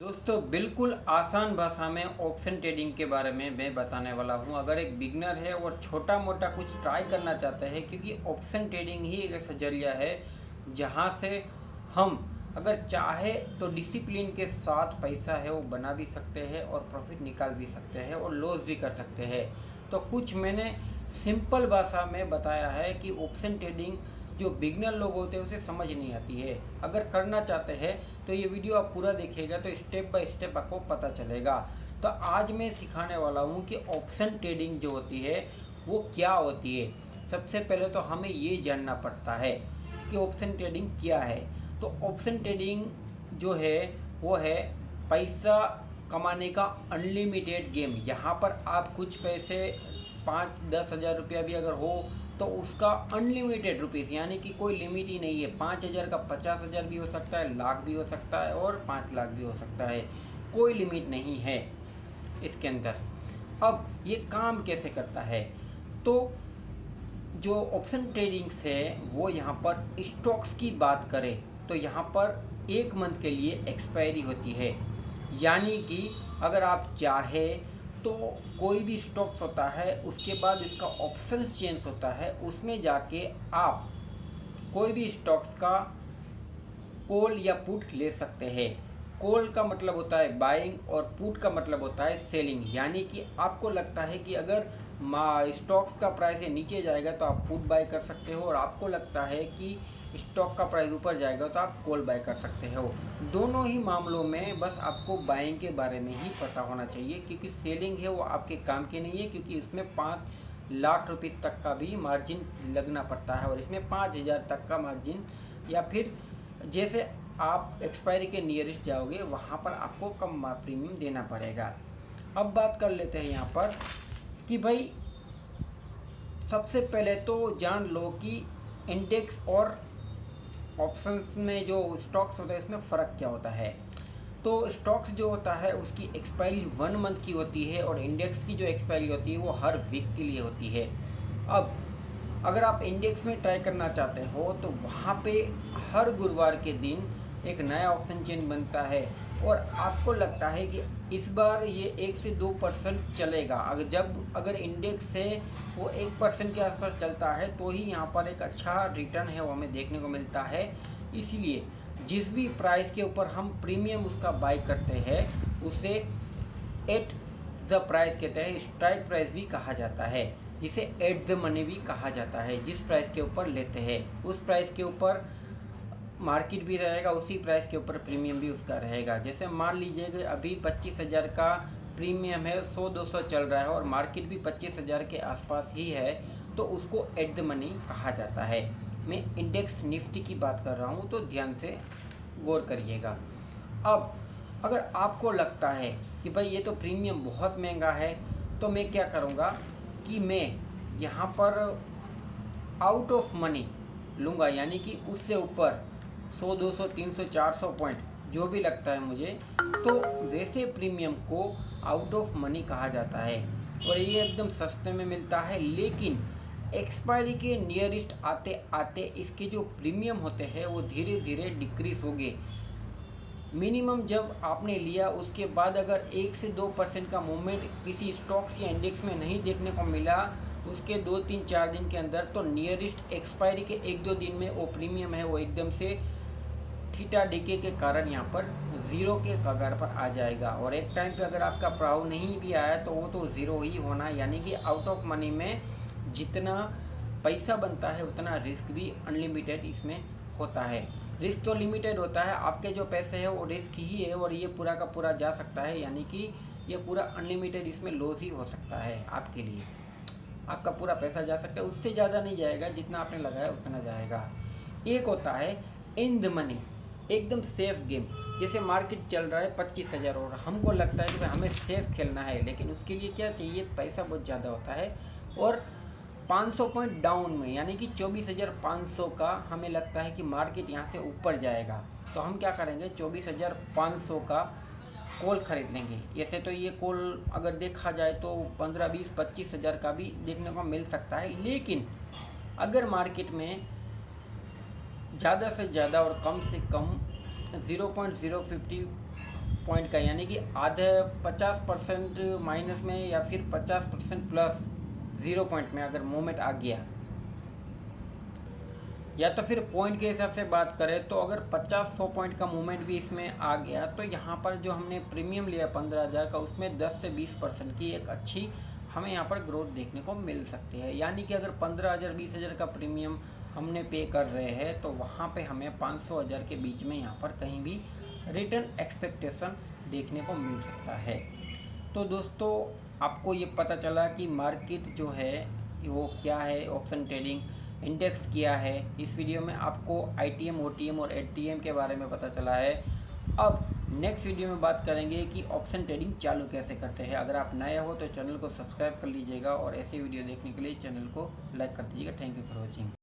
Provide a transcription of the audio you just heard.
दोस्तों बिल्कुल आसान भाषा में ऑप्शन ट्रेडिंग के बारे में मैं बताने वाला हूं। अगर एक बिगनर है और छोटा मोटा कुछ ट्राई करना चाहते हैं, क्योंकि ऑप्शन ट्रेडिंग ही एक ऐसा जरिया है जहां से हम अगर चाहे तो डिसिप्लिन के साथ पैसा है वो बना भी सकते हैं और प्रॉफिट निकाल भी सकते हैं और लॉस भी कर सकते हैं। तो कुछ मैंने सिंपल भाषा में बताया है कि ऑप्शन ट्रेडिंग जो बिगनर लोग होते हैं उसे समझ नहीं आती है। अगर करना चाहते हैं तो ये वीडियो आप पूरा देखिएगा तो स्टेप बाय स्टेप आपको पता चलेगा। तो आज मैं सिखाने वाला हूँ कि ऑप्शन ट्रेडिंग जो होती है वो क्या होती है। सबसे पहले तो हमें ये जानना पड़ता है कि ऑप्शन ट्रेडिंग क्या है। तो ऑप्शन ट्रेडिंग जो है वो है पैसा कमाने का अनलिमिटेड गेम। यहाँ पर आप कुछ पैसे 5-10 हज़ार रुपया भी अगर हो तो उसका अनलिमिटेड रुपीज़, यानी कि कोई लिमिट ही नहीं है। 5,000 का 50,000 भी हो सकता है, लाख भी हो सकता है और 5 लाख भी हो सकता है। कोई लिमिट नहीं है इसके अंदर। अब ये काम कैसे करता है, तो जो ऑप्शन ट्रेडिंग से वो यहाँ पर स्टॉक्स की बात करें तो यहाँ पर 1 मंथ के लिए एक्सपायरी होती है। यानी कि अगर आप चाहे तो कोई भी स्टॉक्स होता है उसके बाद इसका ऑप्शन चेंज होता है, उसमें जाके आप कोई भी स्टॉक्स का कॉल या पुट ले सकते हैं। कॉल का मतलब होता है बाइंग और पुट का मतलब होता है सेलिंग। यानी कि आपको लगता है कि अगर स्टॉक्स का प्राइस नीचे जाएगा तो आप पुट बाय कर सकते हो, और आपको लगता है कि स्टॉक का प्राइस ऊपर जाएगा तो आप कॉल बाय कर सकते हो। दोनों ही मामलों में बस आपको बाइंग के बारे में ही पता होना चाहिए, क्योंकि सेलिंग है वो आपके काम की नहीं है, क्योंकि इसमें 5 लाख रुपए तक का भी मार्जिन लगना पड़ता है और इसमें 5,000 तक का मार्जिन, या फिर जैसे आप एक्सपायरी के नियरेस्ट जाओगे वहाँ पर आपको कम प्रीमियम देना पड़ेगा। अब बात कर लेते हैं यहाँ पर कि भाई सबसे पहले तो जान लो कि इंडेक्स और ऑप्शंस में जो स्टॉक्स होता है इसमें फ़र्क क्या होता है। तो स्टॉक्स जो होता है उसकी एक्सपायरी 1 मंथ की होती है और इंडेक्स की जो एक्सपायरी होती है वो हर वीक के लिए होती है। अब अगर आप इंडेक्स में ट्राई करना चाहते हो तो वहाँ पे हर गुरुवार के दिन एक नया ऑप्शन चेन बनता है और आपको लगता है कि इस बार ये 1 से 2% चलेगा। अगर इंडेक्स से वो 1% के आसपास चलता है तो ही यहाँ पर एक अच्छा रिटर्न है वो हमें देखने को मिलता है। इसलिए जिस भी प्राइस के ऊपर हम प्रीमियम उसका बाई करते हैं उसे एट द प्राइस कहते हैं। स्ट्राइक प्राइस भी कहा जाता है, जिसे एट द मनी भी कहा जाता है। जिस प्राइस के ऊपर लेते हैं उस प्राइस के ऊपर मार्केट भी रहेगा, उसी प्राइस के ऊपर प्रीमियम भी उसका रहेगा। जैसे मान लीजिए कि अभी 25,000 का प्रीमियम है, 100-200 चल रहा है और मार्केट भी 25,000 के आसपास ही है, तो उसको एट द मनी कहा जाता है। मैं इंडेक्स निफ्टी की बात कर रहा हूँ तो ध्यान से गौर करिएगा। अब अगर आपको लगता है कि भाई ये तो प्रीमियम बहुत महंगा है, तो मैं क्या करूँगा कि मैं यहाँ पर आउट ऑफ मनी लूँगा, यानी कि उससे ऊपर 100, 200, 300, 400 पॉइंट जो भी लगता है मुझे, तो वैसे प्रीमियम को आउट ऑफ मनी कहा जाता है और ये एकदम सस्ते में मिलता है। लेकिन एक्सपायरी के नियरेस्ट आते आते इसके जो प्रीमियम होते हैं वो धीरे धीरे डिक्रीज हो गए। मिनिमम जब आपने लिया उसके बाद अगर 1 से 2% का मूवमेंट किसी स्टॉक्स या इंडेक्स में नहीं देखने को मिला उसके 2-3-4 दिन के अंदर, तो नियरेस्ट एक्सपायरी के 1-2 दिन में वो प्रीमियम है वो एकदम से थीटा डीके के कारण यहाँ पर ज़ीरो के कगार पर आ जाएगा। और एक टाइम पे अगर आपका प्राव नहीं भी आया तो वो तो ज़ीरो ही होना, यानी कि आउट ऑफ मनी में जितना पैसा बनता है उतना रिस्क भी अनलिमिटेड इसमें होता है। रिस्क तो लिमिटेड होता है, आपके जो पैसे हैं वो रिस्क ही है और ये पूरा का पूरा जा सकता है, यानी कि ये पूरा अनलिमिटेड, इसमें लॉस ही हो सकता है आपके लिए। आपका पूरा पैसा जा सकता है, उससे ज़्यादा नहीं जाएगा, जितना आपने लगाया उतना जाएगा। एक होता है इन द मनी, एकदम सेफ गेम। जैसे मार्केट चल रहा है 25,000 और हमको लगता है कि भाई हमें सेफ खेलना है, लेकिन उसके लिए क्या चाहिए, पैसा बहुत ज़्यादा होता है और 500 पॉइंट डाउन में, यानी कि 24,500 का हमें लगता है कि मार्केट यहाँ से ऊपर जाएगा, तो हम क्या करेंगे 24,500 का कॉल खरीद लेंगे। ऐसे तो ये कॉल अगर देखा जाए तो 15, 20, 25,000 का भी देखने को मिल सकता है। लेकिन अगर मार्केट में ज़्यादा से ज़्यादा और कम से कम 0.050 पॉइंट का, यानी कि आधे 50% माइनस में या फिर 50% प्लस 0 पॉइंट में अगर मूवमेंट आ गया, या तो फिर पॉइंट के हिसाब से बात करें तो अगर 50-100 पॉइंट का मूवमेंट भी इसमें आ गया तो यहाँ पर जो हमने प्रीमियम लिया 15,000 का, उसमें 10 से 20% की एक अच्छी हमें यहाँ पर ग्रोथ देखने को मिल सकती है। यानी कि अगर 15,000 20,000 का प्रीमियम हमने पे कर रहे हैं तो वहाँ पे हमें 500,000 के बीच में यहाँ पर कहीं भी रिटर्न एक्सपेक्टेशन देखने को मिल सकता है। तो दोस्तों, आपको ये पता चला कि मार्केट जो है वो क्या है, ऑप्शन ट्रेडिंग इंडेक्स किया है। इस वीडियो में आपको ITM, OTM और ATM के बारे में पता चला है। अब नेक्स्ट वीडियो में बात करेंगे कि ऑप्शन ट्रेडिंग चालू कैसे करते हैं। अगर आप नए हो तो चैनल को सब्सक्राइब कर लीजिएगा और ऐसे वीडियो देखने के लिए चैनल को लाइक कर दीजिएगा। Thank you for watching.